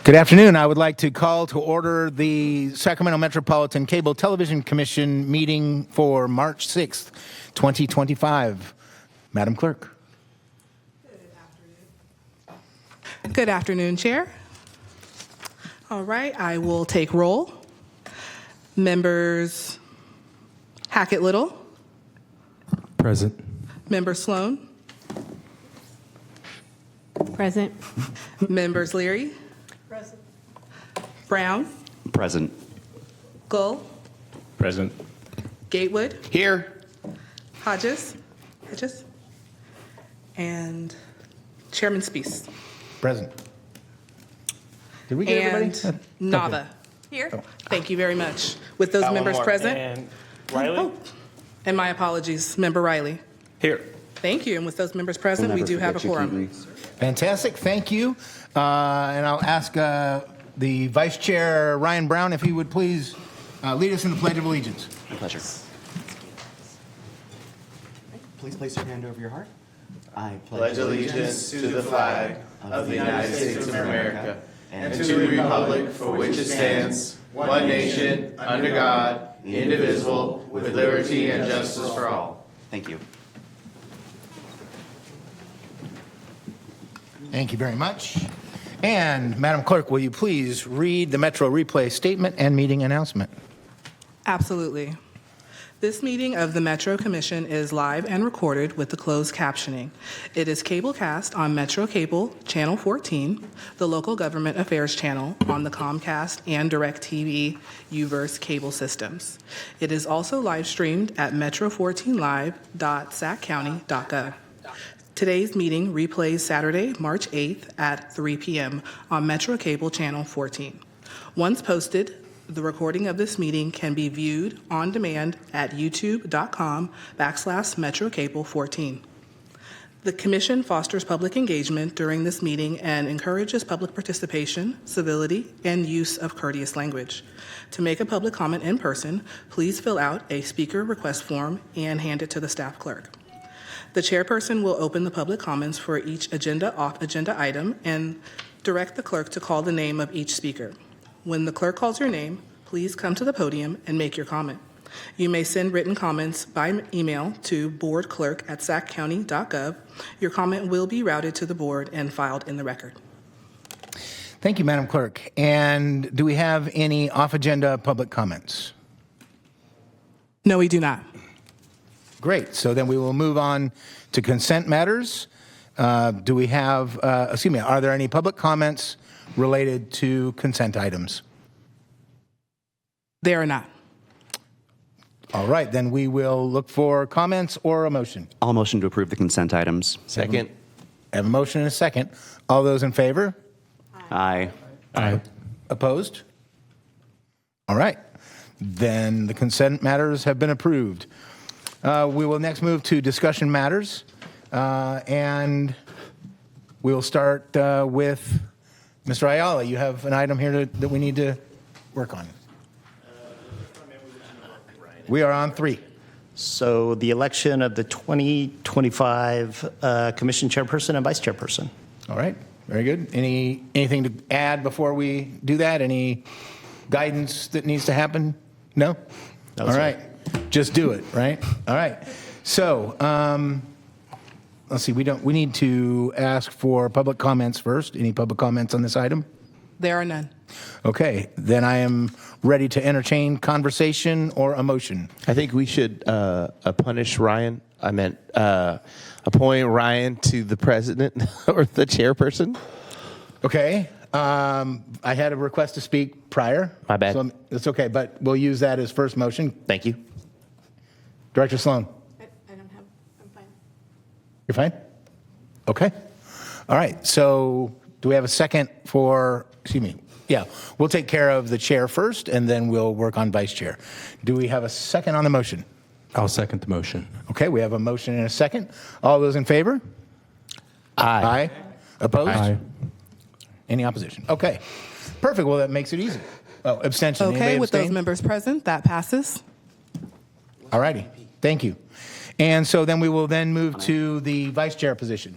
Good afternoon. I would like to call to order the Sacramento Metropolitan Cable Television Commission meeting for March 6th, 2025. Madam Clerk. Good afternoon, Chair. All right, I will take roll. Members Hackett-Little. Present. Member Sloan. Present. Members Leary. Present. Brown. Present. Gull. Present. Gatewood. Here. Hodges. And Chairman Spees. Present. Did we get And everybody? Nava. Here. Thank you very much. With those members present, And Riley? and my apologies, Member Riley. Here. Thank you. And with those members present, we do have a quorum. Fantastic. Thank you. And I'll ask the Vice Chair, Ryan Brown, if he would please lead us in the Pledge of Allegiance. My pleasure. Please place your hand over your heart. I pledge allegiance to the flag of the United States of America and to the republic for which it stands, one nation, under God, indivisible, with liberty and justice for all. Thank you. Thank you very much. And Madam Clerk, will you please read the Metro Replay statement and meeting announcement? Absolutely. This meeting of the Metro Commission is live and recorded with the closed captioning. It is cablecast on Metro Cable Channel 14, the Local Government Affairs channel on the Comcast and DirecTV Uverse cable systems. It is also live streamed at metro14live.saccounty.gov. Today's meeting replays Saturday, March 8th at 3 p.m. on Metro Cable Channel 14. Once posted, the recording of this meeting can be viewed on demand at youtube.com/MetroCable14. The Commission fosters public engagement during this meeting and encourages public participation, civility, and use of courteous language. To make a public comment in person, please fill out a speaker request form and hand it to the staff clerk. The chairperson will open the public comments for each off-agenda item and direct the clerk to call the name of each speaker. When the clerk calls your name, please come to the podium and make your comment. You may send written comments by email to boardclerk@saccounty.gov. Your comment will be routed to the board and filed in the record. Thank you, Madam Clerk. And do we have any off-agenda public comments? No, we do not. Great. So then we will move on to consent matters. Are there any public comments related to consent items? There are not. All right, then we will look for comments or a motion. I'll motion to approve the consent items. Second. I have a motion and a second. All those in favor? Aye. Aye. Opposed? All right, then the consent matters have been approved. We will next move to discussion matters, and we'll start with Mr. Ayala. You have an item here that we need to work on. We are on 3. So the election of the 2025 Commission Chairperson and Vice Chairperson. All right, very good. Anything to add before we do that? Any guidance that needs to happen? No? No, all sir. right, just do it, right? All right. So let's see, we need to ask for public comments first. Any public comments on this item? There are none. Okay, then I am ready to entertain conversation or a motion. I think we should appoint Ryan to the president or the chairperson. Okay, I had a request to speak prior. My bad. So it's okay, but we'll use that as first motion. Thank you. Director Sloan. I'm fine. You're fine? Okay. All right, so do we have a second for, yeah, we'll take care of the chair first, and then we'll work on vice chair. Do we have a second on the motion? I'll second the motion. Okay, we have a motion and a second. All those in favor? Aye. Opposed? Aye. Any opposition? Okay, perfect. Well, that makes it easy. Oh, abstention. Okay, Anybody with those abstain? members present, that passes. All righty, thank you. And so then we will then move to the vice chair position.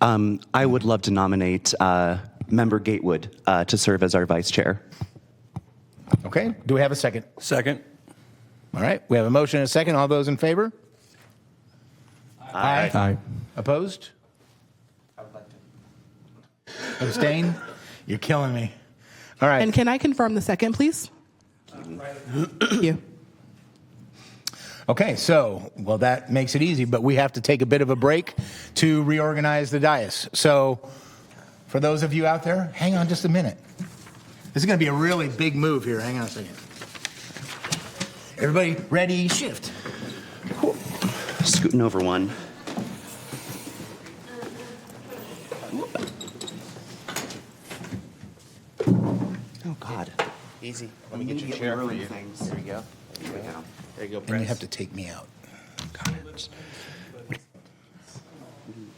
I would love to nominate Member Gatewood to serve as our vice chair. Okay, do we have a second? Second. All right, we have a motion and a second. All those in favor? Aye. Opposed? Abstain? You're killing me. All right. And can I confirm the second, please? Thank you. Okay, so, well, that makes it easy, but we have to take a bit of a break to reorganize the dais. So, for those of you out there, hang on just a minute. This is going to be a really big move here. Hang on a second. Everybody ready? Shift. Scooting over one. Oh, God. Easy. Let me get your chair for you. Things. There you go. There you go. There you go, And you Press. have to take me out. Got it.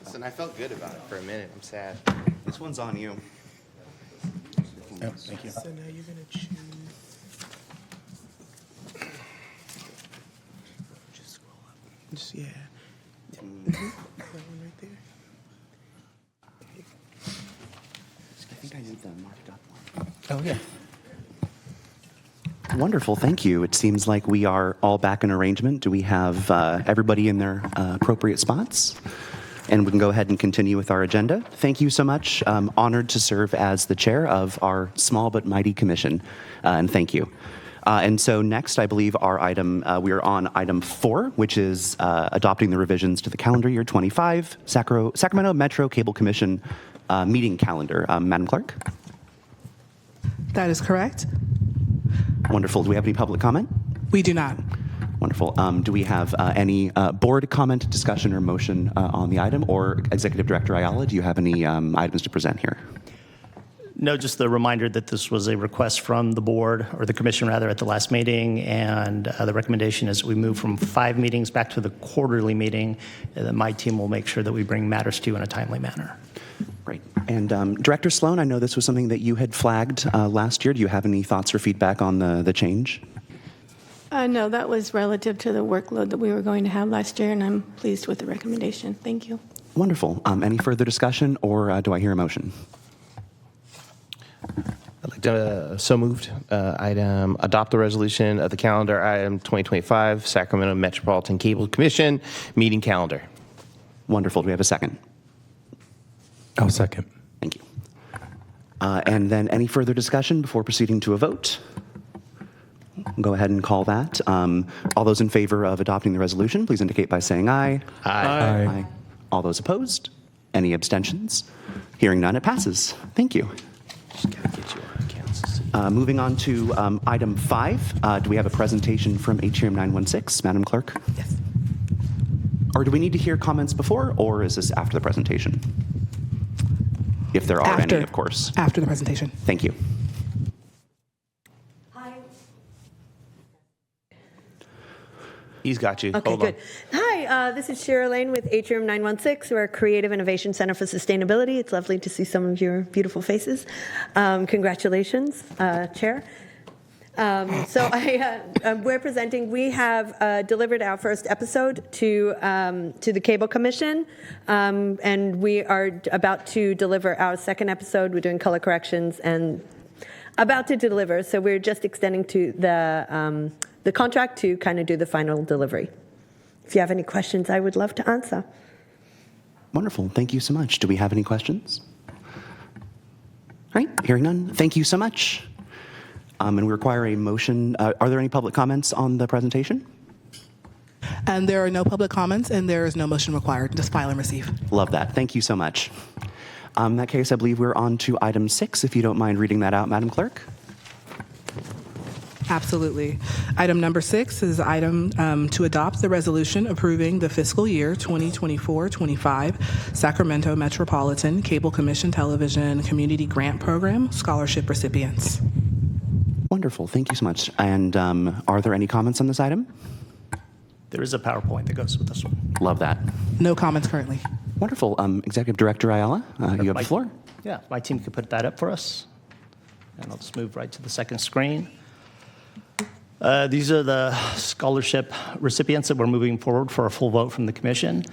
Listen, I felt good about it for a minute. I'm sad. This one's on you. Oh, thank you. So now you're going to choose. Just scroll up. Just, yeah. That one right there. I think I need the marked up one. Oh, yeah. Wonderful, thank you. It seems like we are all back in arrangement. Do we have everybody in their appropriate spots? And we can go ahead and continue with our agenda. Thank you so much. I'm honored to serve as the chair of our small but mighty commission, and thank you. And so next, I believe our item, we are on item 4, which is adopting the revisions to the calendar year 25 Sacramento Metro Cable Commission meeting calendar. Madam Clerk? That is correct. Wonderful. Do we have any public comment? We do not. Wonderful. Do we have any board comment, discussion, or motion on the item? Or Executive Director Ayala, do you have any items to present here? No, just the reminder that this was a request from the board, or the commission rather, at the last meeting, and the recommendation is we move from 5 meetings back to the quarterly meeting, and then my team will make sure that we bring matters to you in a timely manner. Great. And Director Sloan, I know this was something that you had flagged last year. Do you have any thoughts or feedback on the change? No, that was relative to the workload that we were going to have last year, and I'm pleased with the recommendation. Thank you. Wonderful. Any further discussion, or do I hear a motion? I'd like to, so moved. Item, adopt the resolution of the calendar, item 2025, Sacramento Metropolitan Cable Commission meeting calendar. Wonderful. Do we have a second? I'll second. Thank you. And then any further discussion before proceeding to a vote? Go ahead and call that. All those in favor of adopting the resolution, please indicate by saying aye. Aye. All those opposed? Any abstentions? Hearing none, it passes. Thank you. Just gotta get you on accounts. Moving on to item 5. Do we have a presentation from Atrium 916, Madam Clerk? Yes. Or do we need to hear comments before, or is this after the presentation? If there are After. any, of course. After the presentation. Thank you. He's got you. Okay, Hold good. on. Hi, this is Shira Lane with Atrium 916. We're a Creative Innovation Center for Sustainability. It's lovely to see some of your beautiful faces. Congratulations, Chair. We're presenting. We have delivered our first episode to the Cable Commission, and we are about to deliver our second episode. We're doing color corrections and about to deliver. So we're just extending to the contract to kind of do the final delivery. If you have any questions, I would love to answer. Wonderful. Thank you so much. Do we have any questions? All right. Hearing none. Thank you so much. And we require a motion. Are there any public comments on the presentation? And there are no public comments, and there is no motion required. Just file and receive. Love that. Thank you so much. In that case, I believe we're on to item 6, if you don't mind reading that out, Madam Clerk. Absolutely. Item number 6 is item to adopt the resolution approving the fiscal year 2024-25 Sacramento Metropolitan Cable Commission Television Community Grant Program scholarship recipients. Wonderful. Thank you so much. And are there any comments on this item? There is a PowerPoint that goes with this one. Love that. No comments currently. Wonderful. Executive Director Ayala, you have the floor. Yeah, my team could put that up for us. And I'll just move right to the second screen. These are the scholarship recipients that we're moving forward for a full vote from the commission.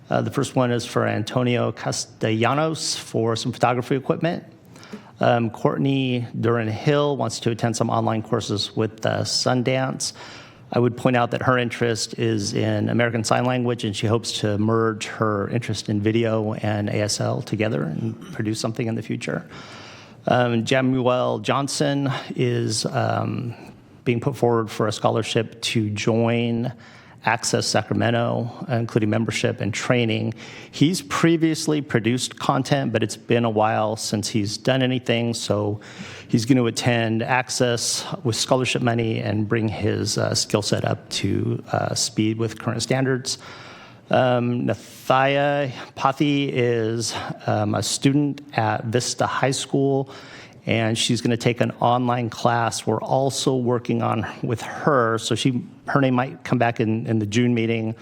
The first one is for Antonio Castellanos for some photography equipment. Courtney Duran-Hill wants to attend some online courses with Sundance. I would point out that her interest is in American Sign Language, and she hopes to merge her interest in video and ASL together and produce something in the future. Jamuel Johnson is being put forward for a scholarship to join Access Sacramento, including membership and training. He's previously produced content, but it's been a while since he's done anything, so he's going to attend Access with scholarship money and bring his skill set up to speed with current standards. Nathaya Pathy is a student at Vista High School, and she's going to take an online class. We're also working on with her, so her name might come back in the June meeting,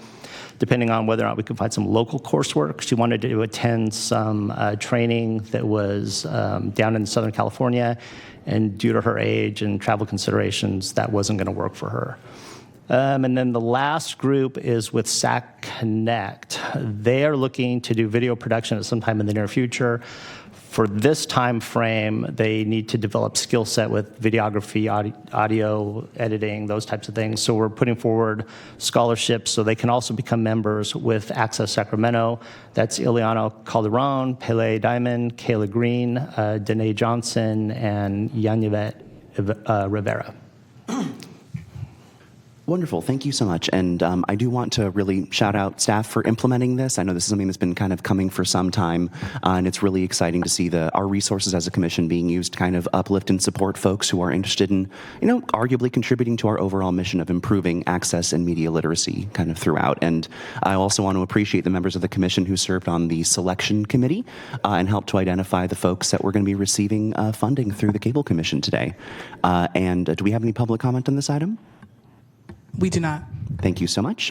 depending on whether or not we can find some local coursework. She wanted to attend some training that was down in Southern California, and due to her age and travel considerations, that wasn't going to work for her. And then the last group is with Sac Connect. They are looking to do video production at some time in the near future. For this time frame, they need to develop skill set with videography, audio editing, those types of things. So we're putting forward scholarships so they can also become members with Access Sacramento. That's Ileana Calderon, Pele Diamond, Kayla Green, Danae Johnson, and Yanivet Rivera. Wonderful. Thank you so much. And I do want to really shout out staff for implementing this. I know this is something that's been kind of coming for some time, and it's really exciting to see our resources as a commission being used to kind of uplift and support folks who are interested in, arguably contributing to our overall mission of improving access and media literacy kind of throughout. And I also want to appreciate the members of the commission who served on the selection committee and helped to identify the folks that were going to be receiving funding through the Cable Commission today. And do we have any public comment on this item? We do not. Thank you so much.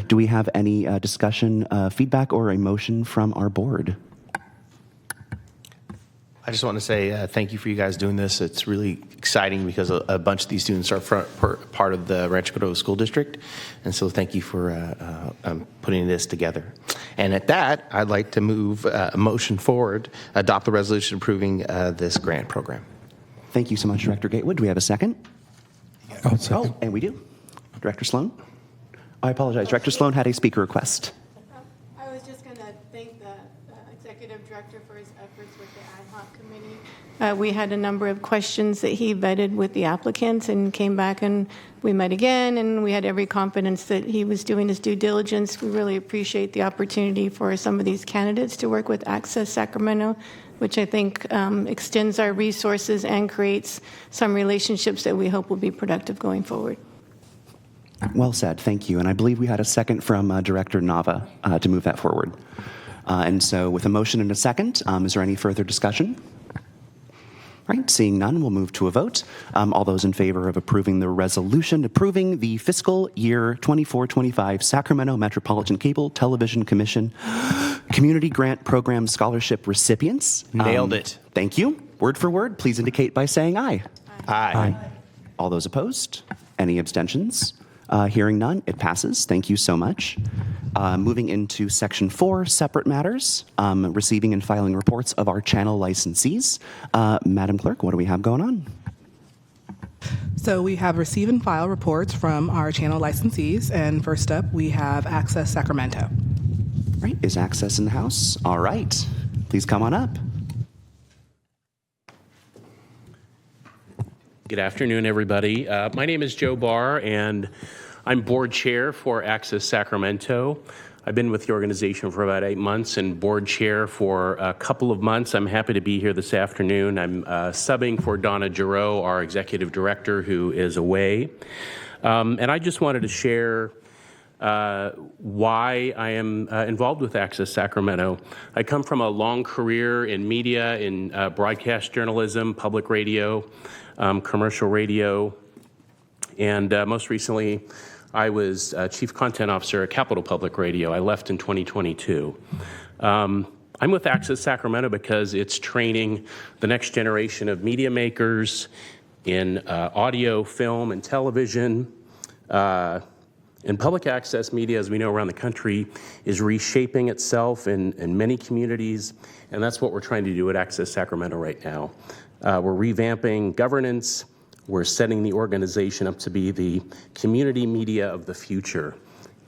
Do we have any discussion, feedback, or a motion from our board? I just want to say thank you for you guys doing this. It's really exciting because a bunch of these students are part of the Rancho Cordova School District, and so thank you for putting this together. And at that, I'd like to move a motion forward, adopt the resolution approving this grant program. Thank you so much, Director Gatewood. Do we have a second? I'll second. And we do. Director Sloan? I apologize. Director Sloan had a speaker request. I was just going to thank the executive director for his efforts with the ad hoc committee. We had a number of questions that he vetted with the applicants and came back, and we met again, and we had every confidence that he was doing his due diligence. We really appreciate the opportunity for some of these candidates to work with Access Sacramento, which I think extends our resources and creates some relationships that we hope will be productive going forward. Well said. Thank you. And I believe we had a second from Director Nava to move that forward. And so with a motion and a second, is there any further discussion? All right, seeing none, we'll move to a vote. All those in favor of approving the resolution approving the fiscal year 24-25 Sacramento Metropolitan Cable Television Commission Community Grant Program Scholarship recipients. Nailed it. Thank you. Word for word, please indicate by saying aye. Aye. All those opposed? Any abstentions? Hearing none, it passes. Thank you so much. Moving into Section 4, separate matters, receiving and filing reports of our channel licensees. Madam Clerk, what do we have going on? So we have receive and file reports from our channel licensees, and first up, we have Access Sacramento. Right, is Access in the house? All right, please come on up. Good afternoon, everybody. My name is Joe Barr, and I'm board chair for Access Sacramento. I've been with the organization for about 8 months and board chair for a couple of months. I'm happy to be here this afternoon. I'm subbing for Donna Giroux, our executive director, who is away. And I just wanted to share why I am involved with Access Sacramento. I come from a long career in media, in broadcast journalism, public radio, commercial radio, and most recently I was Chief Content Officer at Capital Public Radio. I left in 2022. I'm with Access Sacramento because it's training the next generation of media makers in audio, film, and television, And public access media, as we know around the country, is reshaping itself in many communities, and that's what we're trying to do at Access Sacramento right now. We're revamping governance. We're setting the organization up to be the community media of the future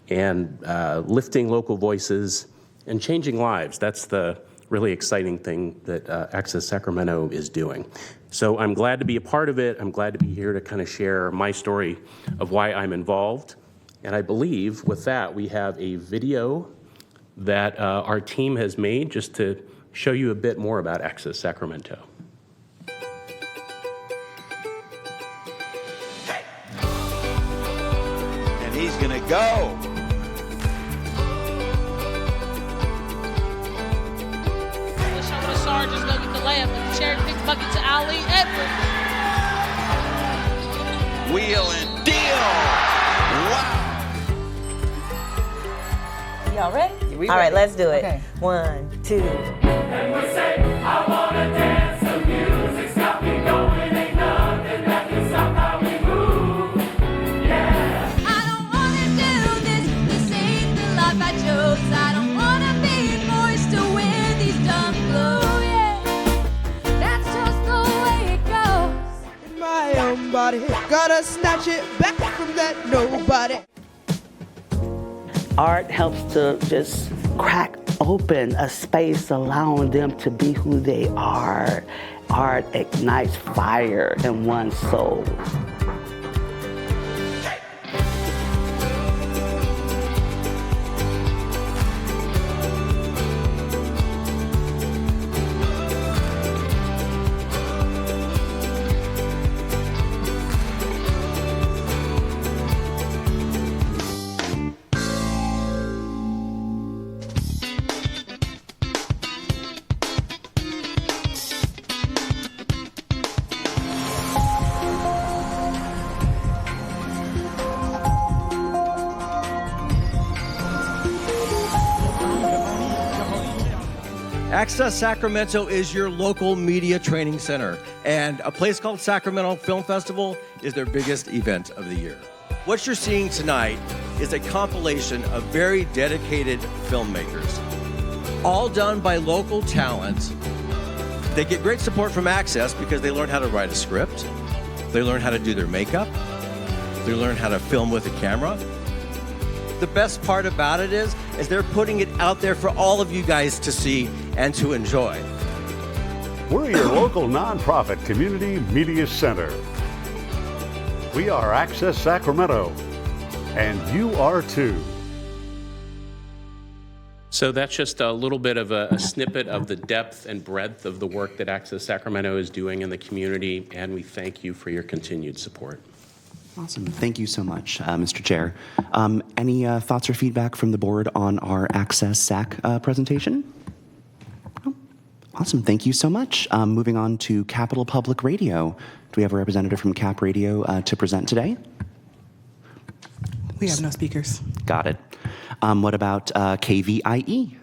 and lifting local voices and changing lives. That's the really exciting thing that Access Sacramento is doing. So I'm glad to be a part of it. I'm glad to be here to kind of share my story of why I'm involved. And I believe with that, we have a video that our team has made just to show you a bit more about Access Sacramento. And he's going to go. Just go get the layup and the cherry pick bucket to Ali Edwards. Wheel and deal. Wow. Y'all ready? All right, let's do it. Okay. 1, 2. And we say, I wanna dance, the music's got me going, ain't nothing that can stop how we move. Yeah. I don't wanna do this ain't the life I chose. I don't wanna be forced to wear these dumb clothes. That's just the way it goes. In my own body, gotta snatch it back from that nobody. Art helps to just crack open a space allowing them to be who they are. Art ignites fire in one's soul. Access Sacramento is your local media training center, and a place called Sacramento Film Festival is their biggest event of the year. What you're seeing tonight is a compilation of very dedicated filmmakers, all done by local talent. They get great support from Access because they learn how to write a script, they learn how to do their makeup, they learn how to film with a camera. The best part about it is they're putting it out there for all of you guys to see and to enjoy. We're your local nonprofit community media center. We are Access Sacramento, and you are too. So that's just a little bit of a snippet of the depth and breadth of the work that Access Sacramento is doing in the community, and we thank you for your continued support. Awesome. Thank you so much, Mr. Chair. Any thoughts or feedback from the board on our Access SAC presentation? No? Awesome. Thank you so much. Moving on to Capital Public Radio. Do we have a representative from Cap Radio to present today? We have no speakers. Got it. What about KVIE?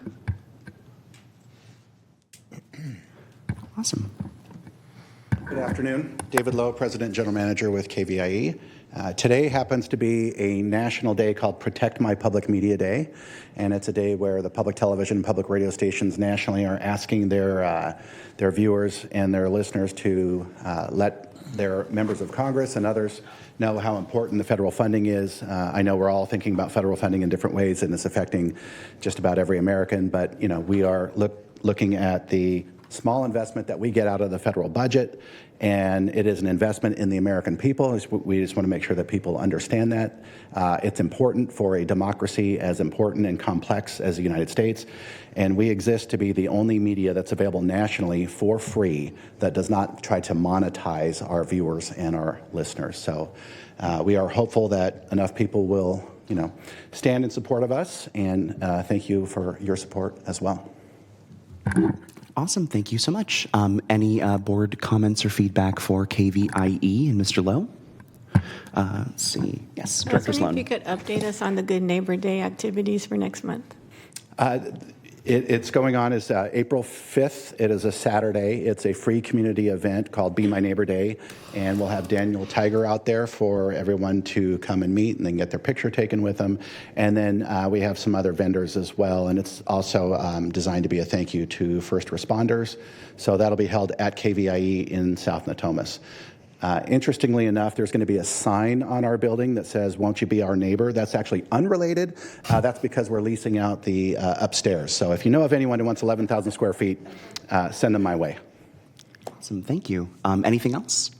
Awesome. Good afternoon. David Lowe, President General Manager with KVIE. Today happens to be a national day called Protect My Public Media Day, and it's a day where the public television and public radio stations nationally are asking their viewers and their listeners to let their members of Congress and others know how important the federal funding is. I know we're all thinking about federal funding in different ways, and it's affecting just about every American, but we are looking at the small investment that we get out of the federal budget, and it is an investment in the American people. We just want to make sure that people understand that. It's important for a democracy as important and complex as the United States, and we exist to be the only media that's available nationally for free that does not try to monetize our viewers and our listeners. So we are hopeful that enough people will, stand in support of us, and thank you for your support as well. Awesome. Thank you so much. Any board comments or feedback for KVIE and Mr. Lowe? Let's see. Yes, Director If Sloan. you could update us on the Good Neighbor Day activities for next month. It's going on is April 5th. It is a Saturday. It's a free community event called Be My Neighbor Day, and we'll have Daniel Tiger out there for everyone to come and meet and then get their picture taken with them. And then we have some other vendors as well, and it's also designed to be a thank you to first responders. So that'll be held at KVIE in South Natomas. Interestingly enough, there's going to be a sign on our building that says, "Won't you be our neighbor?" That's actually unrelated. That's because we're leasing out the upstairs. So if you know of anyone who wants 11,000 square feet, send them my way. Awesome, thank you. Anything else?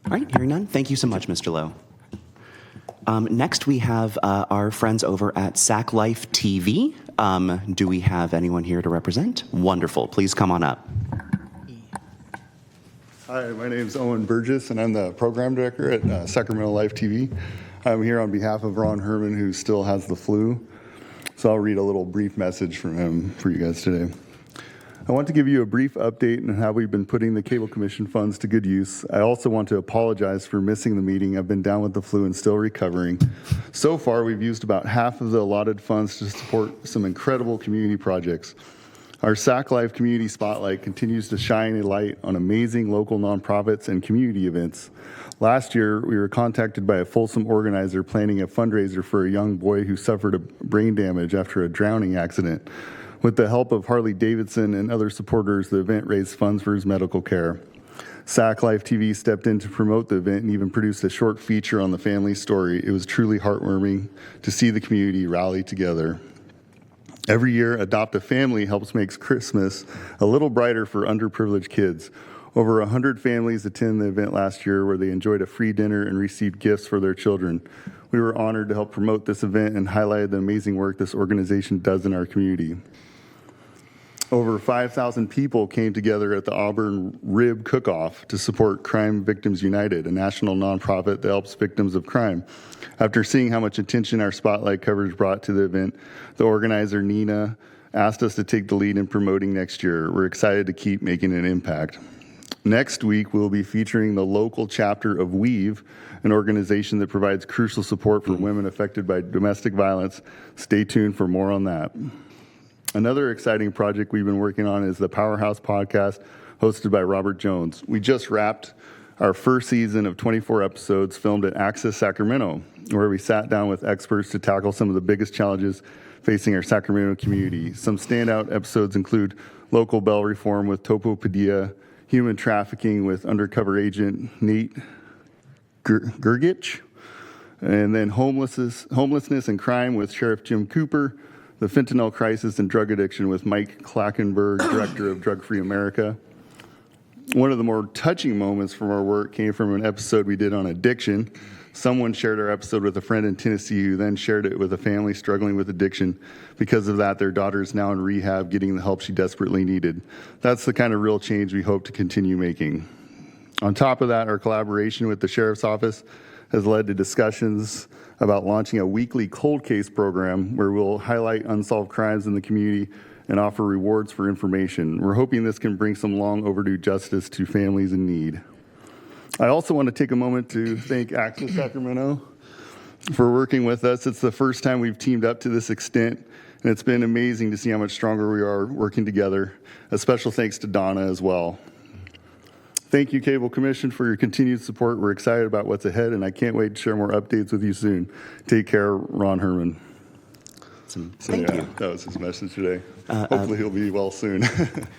All right, hearing none, thank you so much, Mr. Lowe. Next, we have our friends over at Sac Life TV. Do we have anyone here to represent? Wonderful, please come on up. Hi, my name is Owen Burgess, and I'm the program director at Sacramento Life TV. I'm here on behalf of Ron Herman, who still has the flu. So I'll read a little brief message from him for you guys today. I want to give you a brief update on how we've been putting the Cable Commission funds to good use. I also want to apologize for missing the meeting. I've been down with the flu and still recovering. So far, we've used about half of the allotted funds to support some incredible community projects. Our Sac Life Community Spotlight continues to shine a light on amazing local nonprofits and community events. Last year, we were contacted by a Folsom organizer planning a fundraiser for a young boy who suffered a brain damage after a drowning accident. With the help of Harley Davidson and other supporters, the event raised funds for his medical care. Sac Life TV stepped in to promote the event and even produced a short feature on the family story. It was truly heartwarming to see the community rally together. Every year, Adopt a Family helps make Christmas a little brighter for underprivileged kids. Over 100 families attended the event last year where they enjoyed a free dinner and received gifts for their children. We were honored to help promote this event and highlighted the amazing work this organization does in our community. Over 5,000 people came together at the Auburn Rib Cook-Off to support Crime Victims United, a national nonprofit that helps victims of crime. After seeing how much attention our spotlight coverage brought to the event, the organizer, Nina, asked us to take the lead in promoting next year. We're excited to keep making an impact. Next week, we'll be featuring the local chapter of Weave, an organization that provides crucial support for women affected by domestic violence. Stay tuned for more on that. Another exciting project we've been working on is the Powerhouse podcast hosted by Robert Jones. We just wrapped our first season of 24 episodes filmed at Access Sacramento, where we sat down with experts to tackle some of the biggest challenges facing our Sacramento community. Some standout episodes include local bail reform with Topo Padilla, human trafficking with undercover agent Nate Gergich, and then homelessness and crime with Sheriff Jim Cooper, the fentanyl crisis and drug addiction with Mike Klackenberg, director of Drug Free America. One of the more touching moments from our work came from an episode we did on addiction. Someone shared our episode with a friend in Tennessee who then shared it with a family struggling with addiction. Because of that, their daughter is now in rehab getting the help she desperately needed. That's the kind of real change we hope to continue making. On top of that, our collaboration with the Sheriff's Office has led to discussions about launching a weekly cold case program where we'll highlight unsolved crimes in the community and offer rewards for information. We're hoping this can bring some long overdue justice to families in need. I also want to take a moment to thank Access Sacramento for working with us. It's the first time we've teamed up to this extent, and it's been amazing to see how much stronger we are working together. A special thanks to Donna as well. Thank you, Cable Commission, for your continued support. We're excited about what's ahead, and I can't wait to share more updates with you soon. Take care, Ron Herman. Thank you. That was his message today. Hopefully he'll be well soon.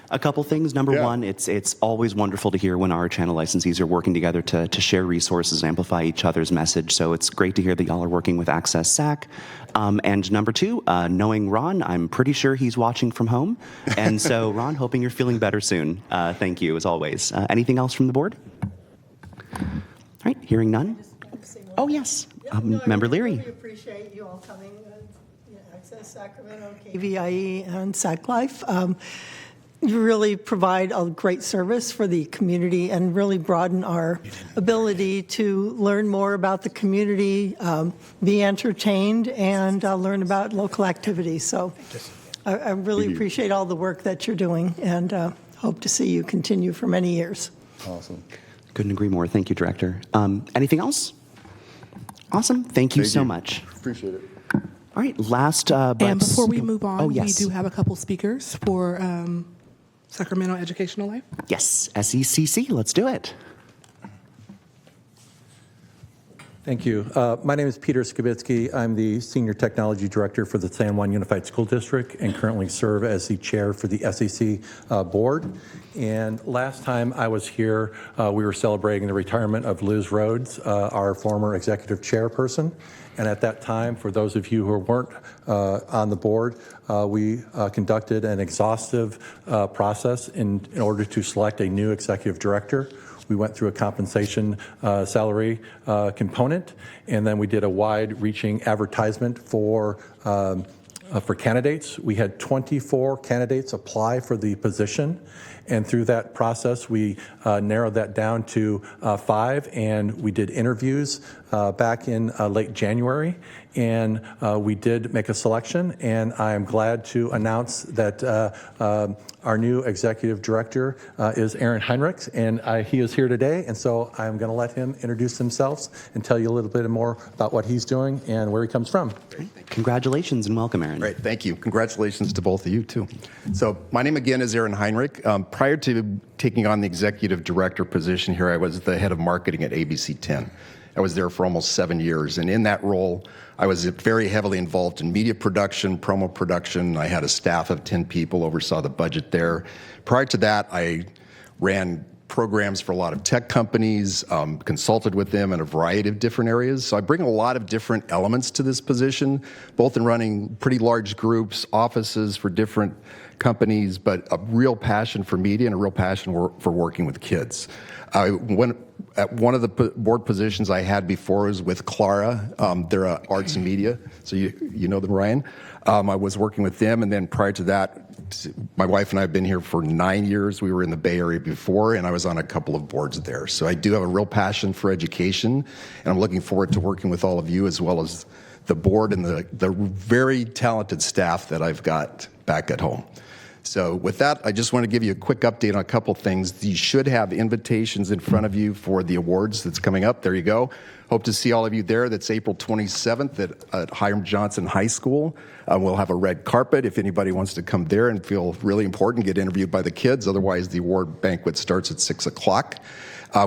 A couple things. Number one, it's always wonderful to hear when our channel licensees are working together to share resources and amplify each other's message. So it's great to hear that y'all are working with Access Sac. And number two, knowing Ron, I'm pretty sure he's watching from home. And so, Ron, hoping you're feeling better soon. Thank you, as always. Anything else from the board? All right, hearing none. Oh, yes. Member Leary. I really appreciate you all coming. Access Sacramento, KVIE, and Sac Life. You really provide a great service for the community and really broaden our ability to learn more about the community, be entertained, and learn about local activities. So I really appreciate all the work that you're doing and hope to see you continue for many years. Awesome. Couldn't agree more. Thank you, Director. Anything else? Awesome. Thank you so much. Appreciate it. All right, last but... And before we move on, oh, yes. we do have a couple speakers for Sacramento Educational Life. Yes, SECC, let's do it. Thank you. My name is Peter Skibitsky. I'm the Senior Technology Director for the San Juan Unified School District and currently serve as the chair for the SEC board. And last time I was here, we were celebrating the retirement of Liz Rhodes, our former executive chairperson. And at that time, for those of you who weren't on the board, we conducted an exhaustive process in order to select a new executive director. We went through a compensation salary component, and then we did a wide-reaching advertisement for candidates. We had 24 candidates apply for the position, and through that process, we narrowed that down to 5, and we did interviews back in late January, and we did make a selection, and I am glad to announce that our new executive director is Aaron Heinrichs, and he is here today, and so I'm going to let him introduce himself and tell you a little bit more about what he's doing and where he comes from. Congratulations and welcome, Aaron. Great, thank you. Congratulations to both of you, too. So my name again is Aaron Heinrich. Prior to taking on the executive director position here, I was the head of marketing at ABC 10. I was there for almost 7 years, and in that role, I was very heavily involved in media production, promo production. I had a staff of 10 people, oversaw the budget there. Prior to that, I ran programs for a lot of tech companies, consulted with them in a variety of different areas. So I bring a lot of different elements to this position, both in running pretty large groups, offices for different companies, but a real passion for media and a real passion for working with kids. One of the board positions I had before was with Clara. They're arts and media, so you know them, Ryan. I was working with them, and then prior to that, my wife and I have been here for 9 years. We were in the Bay Area before, and I was on a couple of boards there. So I do have a real passion for education, and I'm looking forward to working with all of you as well as the board and the very talented staff that I've got back at home. So with that, I just want to give you a quick update on a couple things. You should have invitations in front of you for the awards that's coming up. There you go. Hope to see all of you there. That's April 27th at Hiram Johnson High School. We'll have a red carpet if anybody wants to come there and feel really important, get interviewed by the kids. Otherwise, the award banquet starts at 6 o'clock.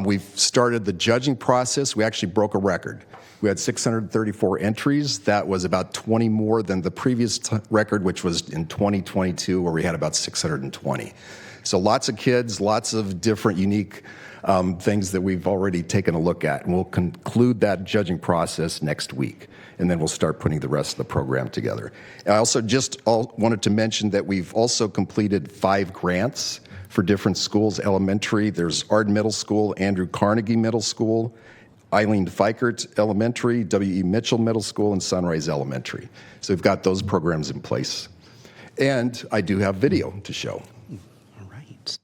We've started the judging process. We actually broke a record. We had 634 entries. That was about 20 more than the previous record, which was in 2022, where we had about 620. So lots of kids, lots of different unique things that we've already taken a look at. And we'll conclude that judging process next week. And then we'll start putting the rest of the program together. I also just wanted to mention that we've also completed 5 grants for different schools. Elementary, there's Ard Middle School, Andrew Carnegie Middle School, Eileen Fikert Elementary, W.E. Mitchell Middle School, and Sunrise Elementary. So we've got those programs in place. And I do have video to show. All right.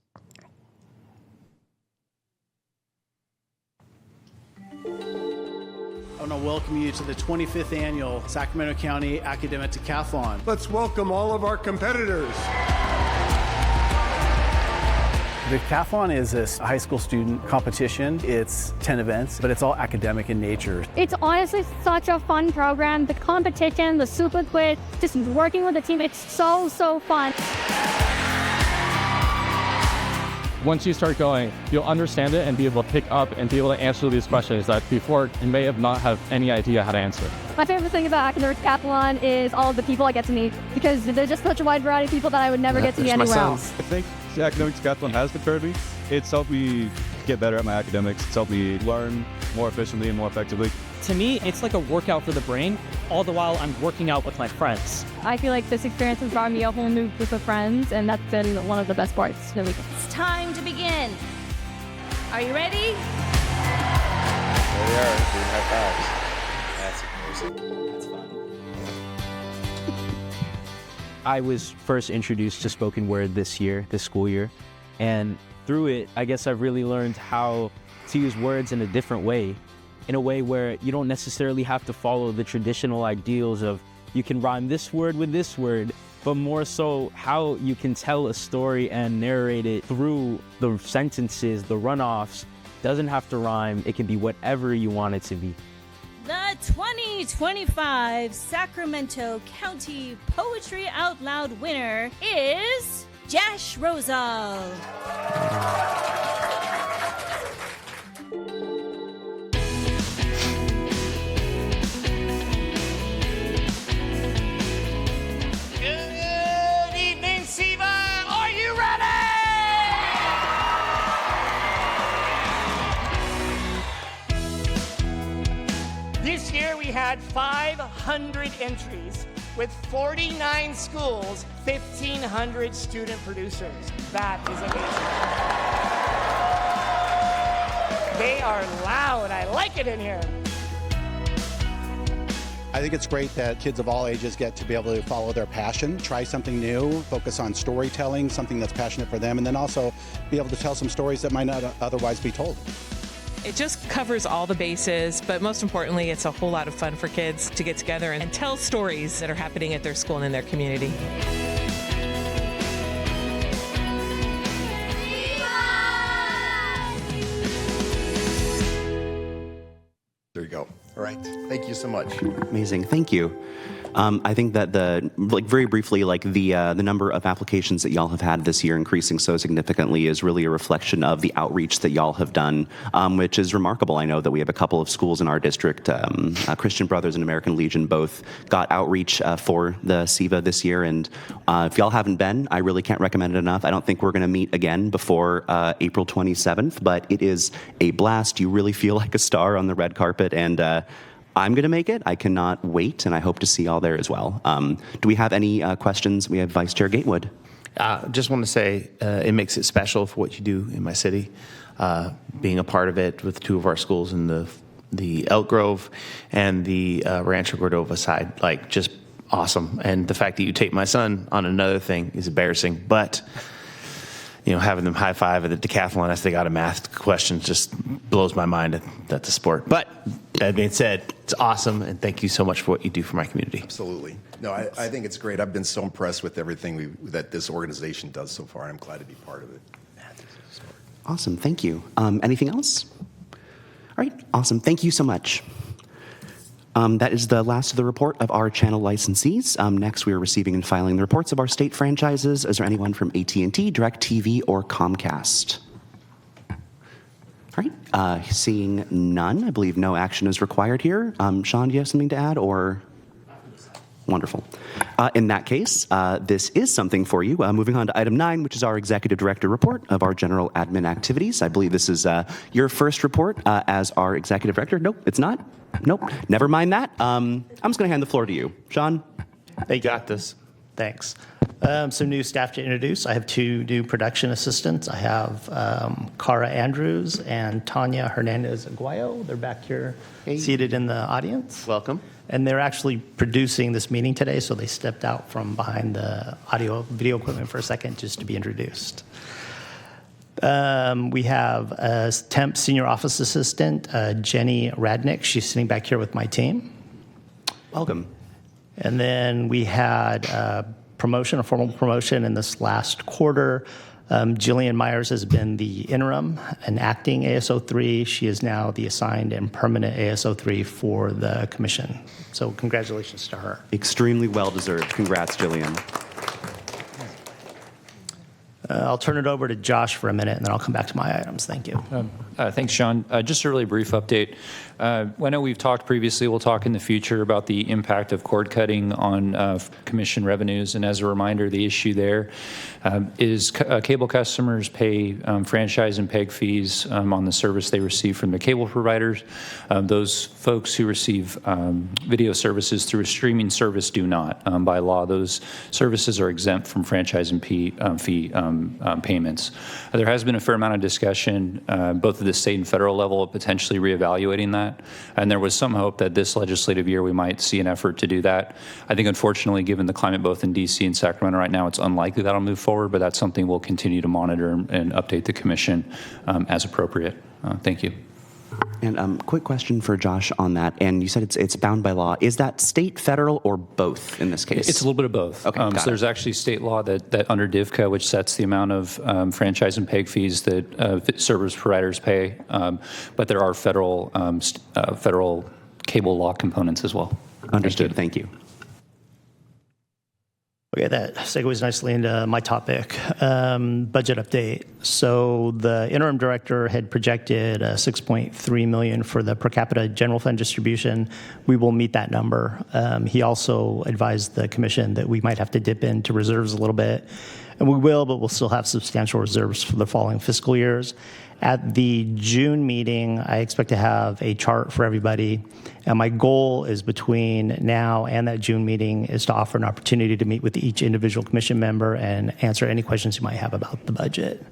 I want to welcome you to the 25th Annual Sacramento County Academic Decathlon. Let's welcome all of our competitors. The decathlon is a high school student competition. It's 10 events, but it's all academic in nature. It's honestly such a fun program. The competition, the super quiz, just working with the team, it's so fun. Once you start going, you'll understand it and be able to pick up and be able to answer these questions that before you may have not have any idea how to answer. My favorite thing about academic decathlon is all of the people I get to meet, because there's just such a wide variety of people that I would never get to meet anywhere else. I think the academic decathlon has prepared me. It's helped me get better at my academics. It's helped me learn more efficiently and more effectively. To me, it's like a workout for the brain, all the while I'm working out with my friends. I feel like this experience has brought me a whole new group of friends, and that's been one of the best parts of the week. It's time to begin. Are you ready? There we are, doing high fives. That's amazing. That's fun. I was first introduced to spoken word this school year, and through it, I guess I've really learned how to use words in a different way, in a way where you don't necessarily have to follow the traditional ideals of you can rhyme this word with this word, but more so how you can tell a story and narrate it through the sentences, the runoffs. Doesn't have to rhyme, it can be whatever you want it to be. The The 2025 Sacramento County Poetry Out Loud winner is Jash Rosal. Good evening, Siva. Are you ready? This year we had 500 entries with 49 schools, 1,500 student producers. That is amazing. They are loud. I like it in here. I think it's great that kids of all ages get to be able to follow their passion, try something new, focus on storytelling, something that's passionate for them, and then also be able to tell some stories that might not otherwise be told. It just covers all the bases, but most importantly, it's a whole lot of fun for kids to get together and tell stories that are happening at their school and in their community. There you go. All right. Thank you so much. Amazing. Thank you. I think that very briefly, the number of applications that y'all have had this year increasing so significantly is really a reflection of the outreach that y'all have done, which is remarkable. I know that we have a couple of schools in our district, Christian Brothers and American Legion, both got outreach for the SIVA this year. And if y'all haven't been, I really can't recommend it enough. I don't think we're going to meet again before April 27th, but it is a blast. You really feel like a star on the red carpet, and I'm going to make it. I cannot wait, and I hope to see y'all there as well. Do we have any questions? We have Vice Chair Gatewood. Just want to say it makes it special for what you do in my city. Being a part of it with two of our schools in the Elk Grove and the Rancho Cordova side, just awesome. And the fact that you take my son on another thing is embarrassing, but having them high five at the decathlon as they got a math question just blows my mind. That's a sport. But that being said, it's awesome, and thank you so much for what you do for my community. Absolutely. No, I think it's great. I've been so impressed with everything that this organization does so far. I'm glad to be part of it. Awesome. Thank you. Anything else? All right. Awesome. Thank you so much. That is the last of the report of our channel licensees. Next, we are receiving and filing the reports of our state franchises. Is there anyone from AT&T, DirecTV, or Comcast? All right. Seeing none, I believe no action is required here. Sean, do you have something to add, or? Wonderful. In that case, this is something for you. Moving on to item 9, which is our Executive Director report of our general admin activities. I believe this is your first report as our Executive Director. Nope, it's not. Nope, never mind that. I'm just going to hand the floor to you. Sean? They got this. Thanks. Some new staff to introduce. I have 2 new production assistants. I have Cara Andrews and Tanya Hernandez Aguayo. They're back here seated in the audience. Welcome. And they're actually producing this meeting today, so they stepped out from behind the video equipment for a second just to be introduced. We have a temp senior office assistant, Jenny Radnick. She's sitting back here with my team. Welcome. And then we had a formal promotion in this last quarter. Jillian Myers has been the interim and acting ASO3. She is now the assigned and permanent ASO3 for the commission. So congratulations to her. Extremely well-deserved. Congrats, Jillian. I'll turn it over to Josh for a minute, and then I'll come back to my items. Thank you. Thanks, Sean. Just a really brief update. I know we've talked previously, we'll talk in the future about the impact of cord cutting on commission revenues. And as a reminder, the issue there is cable customers pay franchise and PEG fees on the service they receive from the cable providers. Those folks who receive video services through a streaming service do not. By law, those services are exempt from franchise and fee payments. There has been a fair amount of discussion, both at the state and federal level, of potentially reevaluating that. And there was some hope that this legislative year we might see an effort to do that. I think, unfortunately, given the climate both in D.C. and Sacramento right now, it's unlikely that'll move forward, but that's something we'll continue to monitor and update the commission as appropriate. Thank you. And quick question for Josh on that. And you said it's bound by law. Is that state, federal, or both in this case? It's a little bit of both. Okay, so there's actually state law that under DIVCA, which sets the amount of franchise and PEG fees that service providers pay. But there are federal cable law components as well. Understood. Thank you. Okay, that segues nicely into my topic, budget update. So the interim director had projected $6.3 million for the per capita general fund distribution. We will meet that number. He also advised the commission that we might have to dip into reserves a little bit, and we will, but we'll still have substantial reserves for the following fiscal years. At the June meeting, I expect to have a chart for everybody. And my goal is between now and that June meeting is to offer an opportunity to meet with each individual commission member and answer any questions you might have about the budget.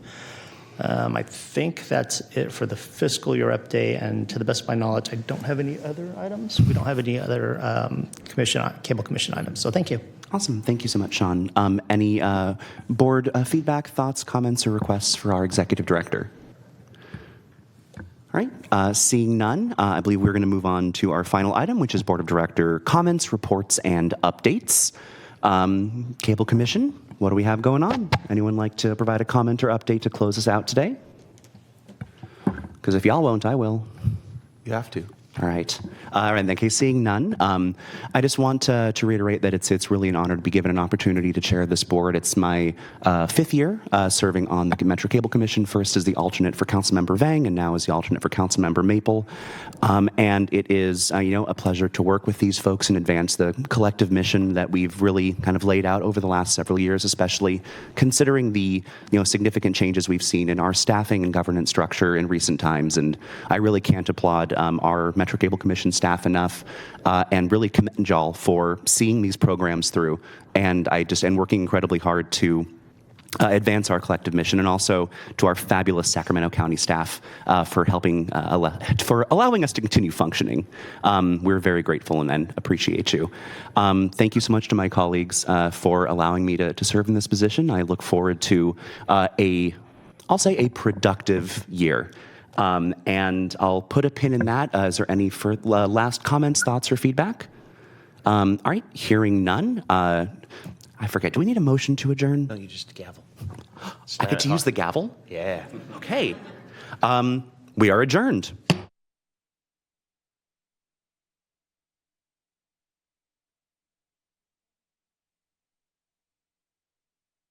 I think that's it for the fiscal year update. And to the best of my knowledge, I don't have any other items. We don't have any other cable commission items. So thank you. Awesome. Thank you so much, Sean. Any board feedback, thoughts, comments, or requests for our executive director? All right, seeing none, I believe we're going to move on to our final item, which is Board of Director comments, reports, and updates. Cable Commission, what do we have going on? Anyone like to provide a comment or update to close us out today? Because if y'all won't, I will. You have to. All right. In that case, seeing none, I just want to reiterate that it's really an honor to be given an opportunity to chair this board. It's my 5th year serving on the Metro Cable Commission, first as the alternate for Councilmember Vang, and now as the alternate for Councilmember Maple. And it is, a pleasure to work with these folks and advance the collective mission that we've really kind of laid out over the last several years, especially considering the, significant changes we've seen in our staffing and governance structure in recent times. And I really can't applaud our Metro Cable Commission staff enough, and really commend y'all for seeing these programs through, and working incredibly hard to advance our collective mission, and also to our fabulous Sacramento County staff for helping, for allowing us to continue functioning. We're very grateful and appreciate you. Thank you so much to my colleagues for allowing me to serve in this position. I look forward to a productive year. And I'll put a pin in that. Is there any last comments, thoughts, or feedback? All right, hearing none. I forget, do we need a motion to adjourn? No, you just gavel. I get to use the gavel? Yeah. Okay. We are adjourned.